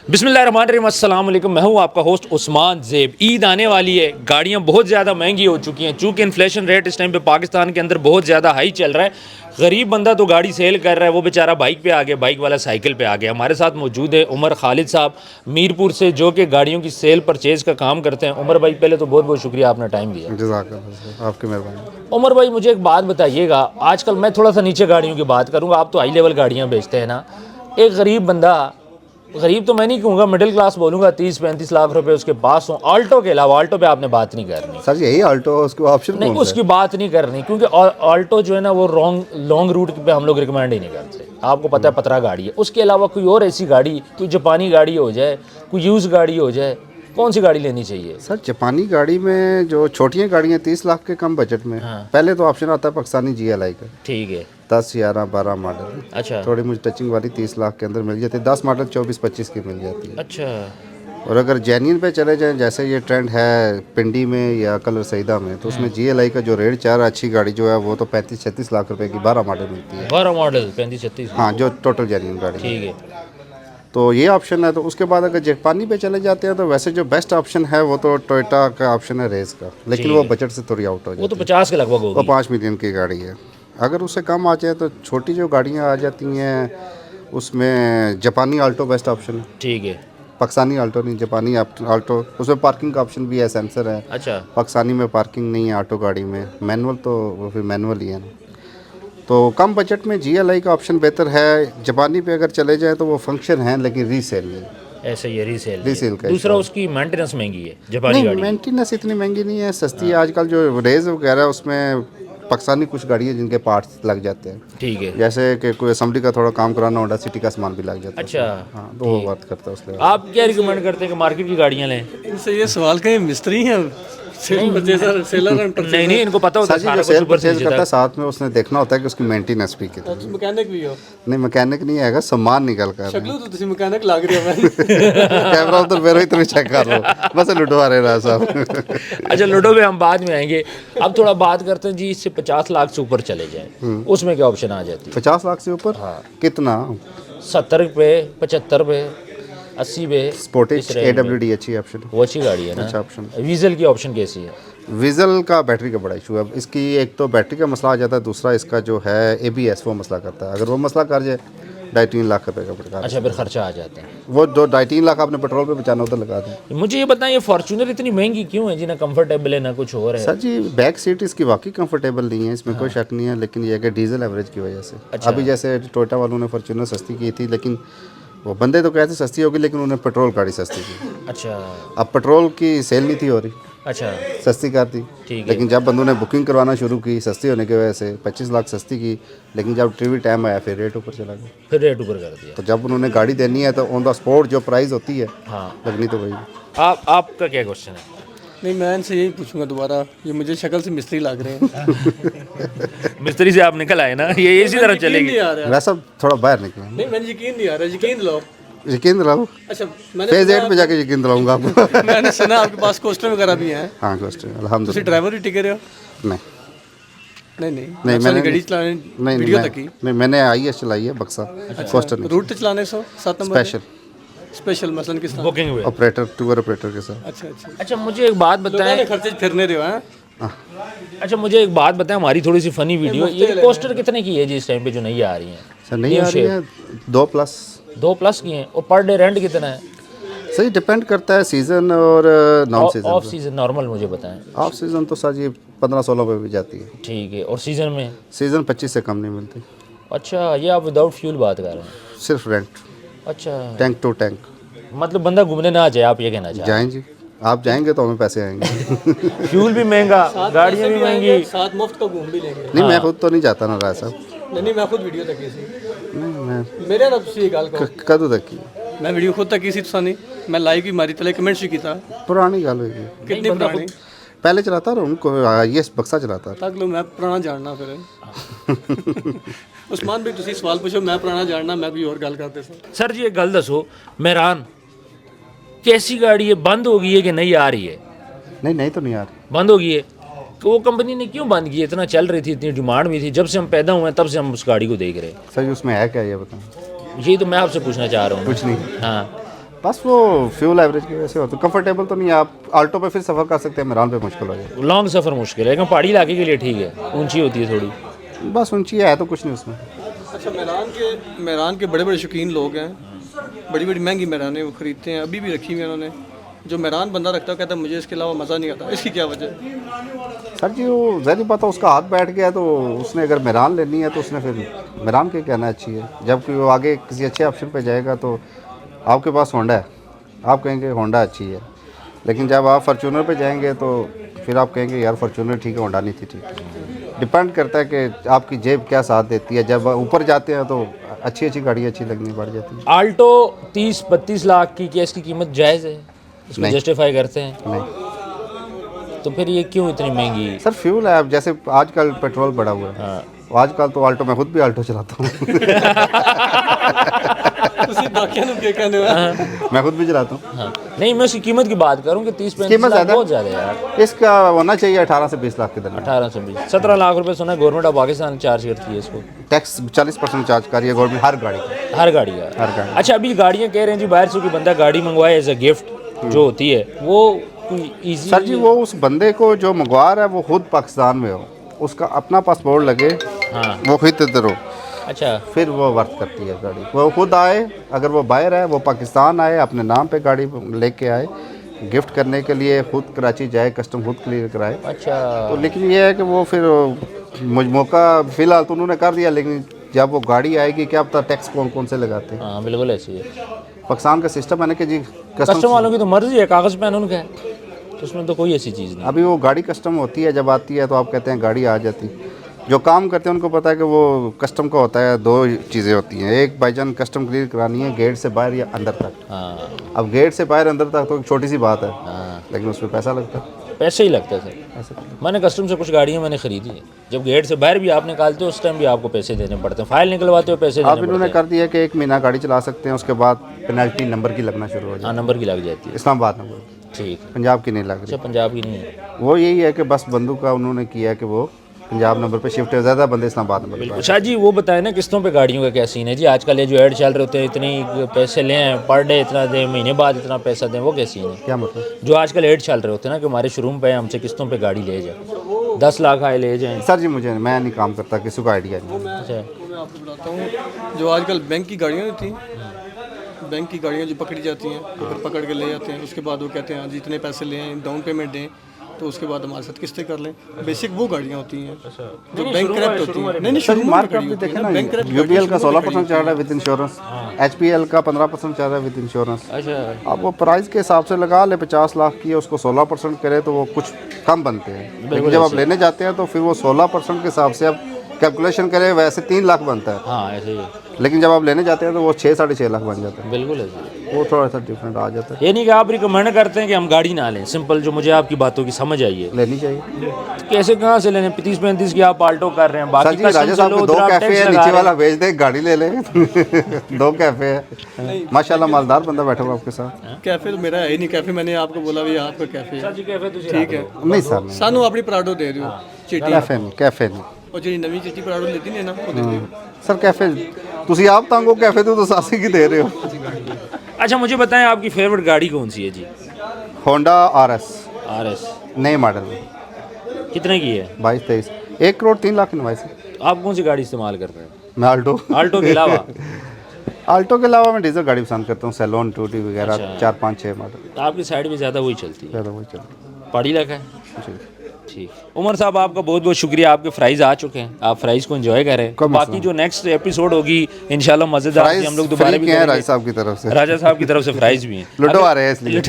बिस्मिल्लाहिर्रहमानिर्रहीम, अस्सलाम वालेकुम। मैं हूं आपका होस्ट उस्मान ज़ेब। ईद आने वाली है, गाड़ियां बहुत ज़्यादा महंगी हो चुकी हैं। चूँकि इन्फ्लेशन रेट इस टाइम पे पाकिस्तान के अंदर बहुत ज़्यादा हाई चल रहा है। गरीब बंदा तो गाड़ी सेल कर रहा है, वो बेचारा बाइक पे आ गया, बाइक वाला साइकिल पे आ गया। हमारे साथ मौजूद है उमर खालिद साहब मीरपुर से, जो कि गाड़ियों की सेल परचेज़ का काम करते हैं। उमर भाई, पहले तो बहुत बहुत शुक्रिया, आपने टाइम दिया। जज़ाकल्लाह, आपकी मेहरबानी। उमर भाई, मुझे एक बात बताइएगा, आजकल मैं थोड़ा सा नीचे गाड़ियों की बात करूँगा, आप तो हाई लेवल गाड़ियाँ बेचते हैं ना। एक गरीब बंदा, गरीब तो मैं नहीं कहूँगा, मिडिल क्लास बोलूँगा, 30-35 लाख रुपए उसके पास हों, ऑल्टो के अलावा, ऑल्टो पे आपने बात नहीं करनी सर यही ऑल्टो, उसको ऑप्शन नहीं, कौन सा उसकी बात नहीं करनी, क्योंकि ऑल्टो जो है ना, वो लॉन्ग रूट पे हम लोग रिकमेंड ही नहीं करते। आपको पता है पतरा गाड़ी है। उसके अलावा कोई और ऐसी गाड़ी, कोई जापानी गाड़ी हो जाए, कोई यूज़ गाड़ी हो जाए, कौन सी गाड़ी लेनी चाहिए? सर जापानी गाड़ी में जो छोटियाँ गाड़ियाँ 30 लाख के कम बजट में, पहले तो ऑप्शन आता है पाकिस्तानी GLI का। ठीक है। 10, 11, 12 मॉडल। अच्छा थोड़ी मुझे टचिंग वाली 30 लाख के अंदर मिल जाती है। 10 मॉडल 24-25 की मिल जाती है। अच्छा। और अगर जेन्युइन पे चले जाएं, जैसे ये ट्रेंड है पिंडी में या कलर सईदा में, तो उसमें GLI का जो रेट चार अच्छी गाड़ी जो है वो तो 35-36 लाख रुपए की 12 मॉडल मिलती है। 12 मॉडल 35-36। हाँ, जो टोटल जेन्युइन गाड़ी है। ठीक है। तो ये ऑप्शन है। तो उसके बाद अगर जापानी पे चले जाते हैं तो वैसे जो बेस्ट ऑप्शन है वो तो टोयोटा का ऑप्शन है रेस का, लेकिन वो बजट से थोड़ी आउट हो वो तो जाती 50 के लगभग है। वो होगी। 5 मिलियन की गाड़ी है। अगर उससे कम आ जाए तो छोटी जो गाड़ियाँ आ जाती हैं, उसमें जापानी ऑल्टो बेस्ट ऑप्शन है। ठीक है। पाकिस्तानी ऑल्टो नहीं, जापानी ऑल्टो। उसमें पार्किंग का ऑप्शन भी है, सेंसर है। अच्छा। पाकिस्तानी में पार्किंग नहीं है ऑटो गाड़ी में, मैनुअल तो वो फिर मैनुअल ही है ना। तो कम बजट में GLI का ऑप्शन बेहतर है। जापानी पे अगर चले जाए तो वो फंक्शन है, लेकिन रीसेल नहीं है। ऐसे ये रीसेल रीसेल का दूसरा, उसकी मेंटेनेंस महंगी है जापानी नहीं, गाड़ी। मेंटेनेंस इतनी महंगी नहीं है, सस्ती है। आजकल जो रेज वगैरह है उसमें पाकिस्तानी कुछ गाड़ी है जिनके पार्ट्स लग जाते हैं। ठीक है। जैसे कि कोई असेंबली का थोड़ा काम कराना, होंडा सिटी का सामान भी लग जाता है। अच्छा। हाँ, तो वो बात करता है उसके। आप क्या रिकमेंड करते हैं कि मार्केट की गाड़ियाँ लें? इनसे ये सवाल कहीं मिस्त्री हैं, सेलर एंड नहीं नहीं, इनको पता होता है सर जी, सारा जो कुछ सेल ऊपर से परचेज नीचे करता है तक। साथ में उसने देखना होता है कि उसकी मेंटेनेंस भी कितनी है। मैकेनिक भी हो नहीं, मैकेनिक नहीं आएगा, सामान निकल कर शक्लो तो तुसी मैकेनिक लग रहे हो मैं कैमरा उधर मेरे इतने चेक कर लो, बस लुटवा रहे रहा साहब। अच्छा, लूडो में हम बाद में आएंगे। अब थोड़ा बात करते हैं जी, इससे 50 लाख से ऊपर चले जाए, उसमें क्या ऑप्शन आ जाती है? 50 लाख से ऊपर कितना? 70 पे, 75 पे, 80 पे। स्पोर्टेज AWD अच्छी ऑप्शन है। वो अच्छी गाड़ी है ना। अच्छा ऑप्शन। वीजल की ऑप्शन कैसी है? वीज़ल का बैटरी का बड़ा इशू है। इसकी एक तो बैटरी का मसला आ जाता है, दूसरा इसका जो है ABS वो मसला करता है। अगर वो मसला कर जाए 2.5-3 लाख रुपए का पड़ेगा। अच्छा, फिर खर्चा आ जाता है। वो जो 2.5-3 लाख आपने पेट्रोल पे बचाना उधर लगा दें। मुझे ये बताएं, ये फॉर्च्यूनर इतनी महंगी क्यों है जी? ना कंफर्टेबल है ना कुछ और है। सर जी, बैक सीट इसकी वाकई कंफर्टेबल नहीं है, इसमें कोई शक नहीं है, लेकिन ये है कि डीजल एवरेज की वजह से। अच्छा। अभी जैसे टोयोटा वालों ने फॉर्च्यूनर सस्ती की थी, लेकिन वो बंदे तो कहते सस्ती होगी, लेकिन उन्होंने पेट्रोल गाड़ी सस्ती की। अच्छा। अब पेट्रोल की सेल नहीं थी हो रही, अच्छा। सस्ती कर दी। ठीक है। लेकिन जब बंदों ने बुकिंग करवाना शुरू की सस्ती होने की वजह से, 25 लाख सस्ती की, लेकिन जब ट्रिवी टाइम आया फिर रेट ऊपर चला गया। फिर रेट ऊपर कर दिया। तो जब उन्होंने गाड़ी देनी है तो ऑन द स्पॉट जो प्राइस होती है हाँ। लगनी तो वही। आपका क्या क्वेश्चन है? नहीं, मैं इनसे यही पूछूंगा दोबारा, ये मुझे शक्ल से मिस्त्री लग रहे हैं। मिस्त्री से आप निकल आए ना, ये इसी तरह चलेगी। नहीं आ रहा, वैसा थोड़ा बाहर निकला। नहीं मैंने यकीन नहीं आ रहा, यकीन दिलाओ। यकीन दिलाओ। अच्छा, मैंने फेज 8 पे जाके यकीन दिलाऊंगा आपको। मैंने सुना आपके पास कोस्टर वगैरह भी हैं। हाँ, क्वेश्चन तुसी अल्हम्दुलिल्लाह। ड्राइवर ही टिके रहे हो? नहीं नहीं नहीं नहीं, मैंने मैंने गाड़ी चलाने नहीं वीडियो मैं- तक की नहीं, मैंने IS चलाई है बक्सा, कोस्टर नहीं। रूट पे चलाने सो 7 नंबर स्पेशल स्पेशल मसलन किस तरह? बुकिंग हुए। ऑपरेटर, टूर ऑपरेटर के साथ। अच्छा अच्छा, अच्छा, मुझे एक बात बताएं। लोगों ने खर्चे फिरने रहे हो हैं। अच्छा, मुझे एक बात बताएं, हमारी थोड़ी सी फनी वीडियो, ये पोस्टर कितने की है जी इस टाइम पे जो नहीं आ रही हैं? सर नहीं आ रही है 2+। 2+ की हैं। और पर डे रेंट कितना है? सही डिपेंड करता है सीज़न और non season. Off season normal मुझे बताएं। ऑफ सीज़न तो सर जी 15-16 पे भी जाती है। ठीक है। और सीजन में? सीज़न 25 से कम नहीं मिलती। अच्छा, ये आप विदाउट फ्यूल बात कर रहे हैं? सिर्फ रेंट, अच्छा, टैंक टू टैंक। मतलब बंदा घूमने ना आ जाए, आप ये कहना चाह जाएं जी, आप जाएंगे तो हमें पैसे आएंगे। रहे हैं? फ्यूल भी महंगा, गाड़ियाँ भी महंगी। साथ मुफ्त का घूम भी लेंगे। नहीं, मैं खुद तो नहीं जाता ना राय साहब। नहीं मैं खुद वीडियो तक की सी, नहीं, मैं मेरे ना तुसी गल कहो, कदों तक की मैं वीडियो खुद तक की सी, तुसा नहीं, मैं लाइव भी मारी तले कमेंट्स भी कीता। पुरानी गल होगी। कितनी पुरानी? पहले चलाता रहा उनको, ये बक्सा चलाता रहा। तक लो मैं पुराना जानना फिर। उस्मान भाई तुसी सवाल पूछो, मैं पुराना जानना, मैं कोई और गल करते सर। सर जी, एक गल दसो, मेहरान कैसी गाड़ी है, बंद हो गई है कि नहीं आ रही है? नहीं तो नहीं आ रही। बंद हो गई है। तो वो कंपनी ने क्यों बंद की? इतना चल रही थी, इतनी डिमांड भी थी, जब से हम पैदा हुए हैं तब से हम उस गाड़ी को देख रहे हैं। सर जी उसमें है क्या ये बताएं। यही तो मैं आपसे पूछना चाह रहा हूँ। कुछ नहीं। हाँ, बस वो फ्यूल एवरेज की वजह से होता है, कंफर्टेबल तो नहीं है। आप आल्टो पे फिर सफ़र कर सकते हैं, मेरान पे मुश्किल हो जाए। लॉन्ग सफ़र मुश्किल है, लेकिन पहाड़ी इलाके के लिए ठीक है, ऊंची होती है थोड़ी। बस ऊंची है तो कुछ नहीं उसमें। अच्छा, मेरान के बड़े बड़े शौकीन लोग हैं, बड़ी बड़ी महंगी मेरानें वो ख़रीदते हैं, अभी भी रखी हुई हैं उन्होंने। जो मेरान बंदा रखता है कहता है मुझे इसके अलावा मज़ा नहीं आता, इसकी क्या वजह है? सर जी वो ज़ाहिर बात है, उसका हाथ बैठ गया तो उसने अगर मेरान लेनी है तो उसने फिर मेरान के कहना अच्छी है। जबकि वो आगे किसी अच्छे ऑप्शन पे जाएगा तो आपके पास होंडा है, आप कहेंगे होंडा अच्छी है, लेकिन जब आप फॉर्च्यूनर पे जाएंगे तो फिर आप कहेंगे यार फॉर्च्यूनर ठीक है, होंडा नहीं थी ठीक। डिपेंड करता है कि आपकी जेब क्या साथ देती है। जब ऊपर जाते हैं तो अच्छी अच्छी गाड़ी अच्छी लगनी बढ़ जाती है। आल्टो 30-32 लाख की, क्या इसकी कीमत जायज़ है? इसको नहीं। जस्टिफाई करते हैं? नहीं तो फिर ये क्यों इतनी महंगी? सर फ्यूल है, अब जैसे आजकल पेट्रोल बढ़ा हुआ है। हाँ। आजकल तो आल्टो, मैं खुद भी आल्टो चलाता हूँ। ਤੁਸੀਂ ਬਾਕੀਆਂ ਨੂੰ ਕੀ ਕਹਿੰਦੇ ਹੋ? मैं खुद भी चलाता हूँ। हाँ। नहीं, मैं उसकी कीमत की बात करूँ कि 30-35 कीमत लाख ज़्यादा बहुत ज़्यादा है यार। इसका होना चाहिए 18 से 20 लाख के दरमियान। 18 से 20, 17 लाख रुपए सुना है गवर्नमेंट ऑफ पाकिस्तान चार्ज करती है इसको, टैक्स 40% चार्ज करिए गवर्नमेंट हर गाड़ी का। हर गाड़ी का। हर गाड़ी। अच्छा, अभी गाड़ियाँ कह रहे हैं जी बाहर से कोई बंदा गाड़ी मंगवाए एज अ गिफ्ट जो होती है, वो कोई ईजी? सर जी वो उस बंदे को जो मंगवा रहा है वो खुद पाकिस्तान में हो, उसका अपना पासपोर्ट लगे, हाँ। वो खुद इधर हो, अच्छा, फिर वो वर्क करती है गाड़ी। वो खुद आए, अगर वो बाहर है वो पाकिस्तान आए, अपने नाम पे गाड़ी लेके आए, गिफ्ट करने के लिए खुद कराची जाए, कस्टम खुद क्लियर कराए। अच्छा। तो लेकिन ये है कि वो फिर मौका फ़िलहाल तो उन्होंने कर दिया, लेकिन जब वो गाड़ी आएगी क्या पता टैक्स कौन कौन से लगाते हैं। हाँ बिल्कुल ऐसी है। पाकिस्तान का सिस्टम है ना कि जी कस्टम वालों की तो मर्जी है, कागज़ पेन उनका है, तो उसमें तो कोई ऐसी चीज़ नहीं। अभी वो गाड़ी कस्टम होती है, जब आती है तो आप कहते हैं गाड़ी आ जाती। जो काम करते हैं उनको पता है कि वो कस्टम का होता है, दो चीज़ें होती हैं, एक भाईजान कस्टम क्लियर करानी है गेट से बाहर या अंदर तक। हाँ। अब गेट से बाहर अंदर तक तो छोटी सी बात है, हाँ। लेकिन उसमें पैसा लगता है। पैसे ही लगता है सर। मैंने कस्टम से कुछ गाड़ियाँ मैंने खरीदी है, जब गेट से बाहर भी आप निकालते हो उस टाइम भी आपको पैसे देने पड़ते हैं, फाइल निकलवाते हो पैसे अब देने इन्होंने पड़ते हैं। कर दिया कि 1 महीना गाड़ी चला सकते हैं, उसके बाद पेनल्टी नंबर की लगना शुरू हो हाँ, जाए। नंबर की लग जाती है। इस्लामाबाद नंबर, ठीक। पंजाब की नहीं लग अच्छा, रही। पंजाब की नहीं है। वो यही है कि बस बंदू का उन्होंने किया कि वो पंजाब नंबर पे शिफ्ट है, ज़्यादा बंदे इस्लामाबाद नंबर पे। अच्छा जी, वो बताएं ना किस्तों पे गाड़ियों का क्या सीन है जी? आजकल ये जो ऐड चल रहे होते हैं, इतनी पैसे लें पर डे, इतना दें, महीने बाद इतना पैसा दें, वो क्या सीन है? क्या मतलब? जो आजकल ऐड चल रहे होते हैं ना कि हमारे शोरूम पे हमसे किस्तों पे गाड़ी ले जाए, 10 लाख आए ले जाएं। सर जी मुझे, मैं नहीं काम करता, किसी को आइडिया नहीं। अच्छा। मैं आपको बताता हूँ, जो आजकल बैंक की गाड़ियाँ नहीं थी, बैंक की गाड़ियाँ जो पकड़ी जाती हैं तो फिर पकड़ के ले जाते हैं, उसके बाद वो कहते हैं जी इतने पैसे लें, डाउन पेमेंट दें, तो उसके बाद हमारे साथ किस्तें कर लें। बेसिक वो गाड़ियाँ होती हैं जो बैंक क्रैप्ट होती हैं। नहीं, सर शुरू मार्केट भी देखें ना, यूपीएल का 16% चल रहा है विद इंश्योरेंस, एचपीएल का 15% चल रहा है विद इंश्योरेंस। अच्छा। अब वो प्राइस के हिसाब से लगा ले, 50 लाख की है, उसको 16% करे तो वो कुछ कम बनते हैं, लेकिन जब आप लेने जाते हैं तो फिर वो 16% के हिसाब से आप कैलकुलेशन करें वैसे 3 लाख बनता है, हाँ ऐसे ही है। लेकिन जब आप लेने जाते हैं तो वो 6-6.5 लाख बन जाता है। बिल्कुल ऐसे ही है। वो थोड़ा सा डिफरेंट आ जाता है। ये नहीं कि आप रिकमेंड करते हैं कि हम गाड़ी ना लें, सिंपल जो मुझे आपकी बातों की समझ आई है। लेनी चाहिए। कैसे कहाँ से लेने? 30-35 की आप आल्टो कर रहे हैं, सर बाकी जी राजा साहब को 2 कैफे है, नीचे वाला भेज दे, गाड़ी ले ले। 2 कैफे है, माशाल्लाह मालदार बंदा बैठा हुआ आपके साथ। कैफे तो मेरा है ही नहीं, कैफे मैंने आपको बोला भी आपका कैफे है, ठीक है। नहीं सर नहीं, सानू अपनी पराडो दे रहे हो चीटी, कैफे नहीं और जी नवी चीटी पराडो लेती नहीं है ना, वो दे दियो। सर कैफे ਤੁਸੀਂ ਆਪ ਤੰਗੋ कैफे तो सासी की दे रहे हो। अच्छा, मुझे बताएं आपकी फेवरेट गाड़ी कौन सी है जी? होंडा आरएस RS नए मॉडल में कितने की है? 22-23, 1 करोड़ 3 लाख इनवाइस है। आप कौन सी गाड़ी इस्तेमाल कर रहे हैं मैं आल्टो आल्टो के अलावा? आल्टो के अलावा मैं डीजल गाड़ी पसंद करता हूँ, सेलोन 2T वगैरह 4-5-6 मॉडल, तो आपकी साइड में ज़्यादा वही चलती है, ज़्यादा वही चल पहाड़ी इलाका है। जी। ठीक। उमर साहब आपका बहुत बहुत शुक्रिया, आपके फ्राइज़ आ चुके हैं, आप फ्राइज़ को एंजॉय करें। कब बाकी जो नेक्स्ट एपिसोड होगी इंशाल्लाह मज़ेदार सी, हम लोग दोबारा फ्री भी के हैं करेंगे। राजा साहब की तरफ से, राजा साहब की तरफ से फ्राइज़ भी हैं। लूडो आ रहे हैं इसलिए।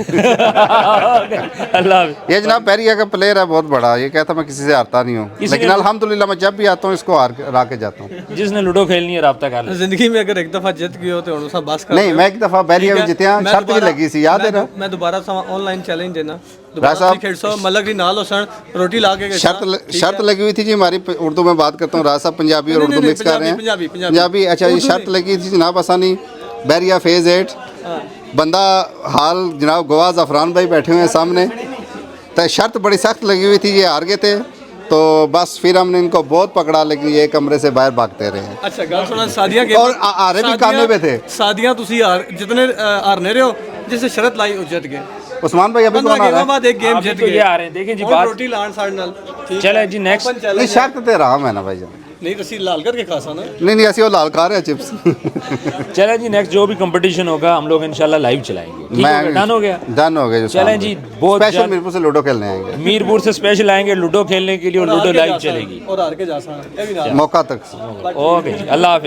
अल्लाह हाफ़िज़। ये जनाब पेरिया का प्लेयर है बहुत बड़ा, ये कहता मैं किसी से हारता नहीं हूँ, लेकिन अल्हम्दुलिल्लाह मैं जब भी आता हूँ इसको हरा के जाता हूँ। जिसने लूडो खेलनी है रब्ता कर ले। जिंदगी में अगर एक दफा जीत गए हो तो हुण सब बस कर नहीं, मैं एक दफा बैरिया में जितया, शर्त भी लगी सी, याद है ना? मैं दोबारा ऑनलाइन चैलेंज देना, राजा साहब खेल सो मलक दी नाल होसन रोटी ला के शर्त लगी हुई थी जी हमारी, उर्दू में बात करता हूँ, राजा साहब पंजाबी और उर्दू मिक्स कर रहे हैं। पंजाबी अच्छा, ये शर्त लगी थी जनाब आसानी, बैरिया फेज 8 बंदा हाल जनाब गवाह ज़फ़रान भाई बैठे हुए हैं सामने, तो शर्त बड़ी सख्त लगी हुई थी, ये हार गए थे, तो बस फिर हमने इनको बहुत पकड़ा, लेकिन ये कमरे से बाहर भागते रहे। अच्छा गल सुना, सादिया के और आरे भी काने पे थे। सादिया तुसी जितने हारने रहे हो जिससे शरत लाई वो जीत गए। उस्मान भाई अभी 15 कौन आ रहा गेमां है? बाद एक गेम अभी जीत तो गए। ये आ रहे हैं, देखें जी और बात। रोटी लान साढ़े नाल ठीक चले जी नेक्स्ट। अपन नहीं चैलेंज शर्त ते राम है ना भाई जान। नहीं तो सी लाल करके खासा ना। नहीं असि वो लाल खा रहे हैं चिप्स। चले जी नेक्स्ट जो भी कंपटीशन होगा हम लोग इंशाल्लाह लाइव चलाएंगे। ठीक हो गया, डन हो गया। डन हो गया जो चलें सामने। जी, बहुत स्पेशल जल्द- मीरपुर से लूडो खेलने आएंगे मीरपुर से स्पेशल आएंगे लूडो खेलने के लिए और और हार लूडो के लाइव जा सा- चलेगी। और हार के जा सा ये भी ना मौका तक। ओके जी, अल्लाह हाफिज़।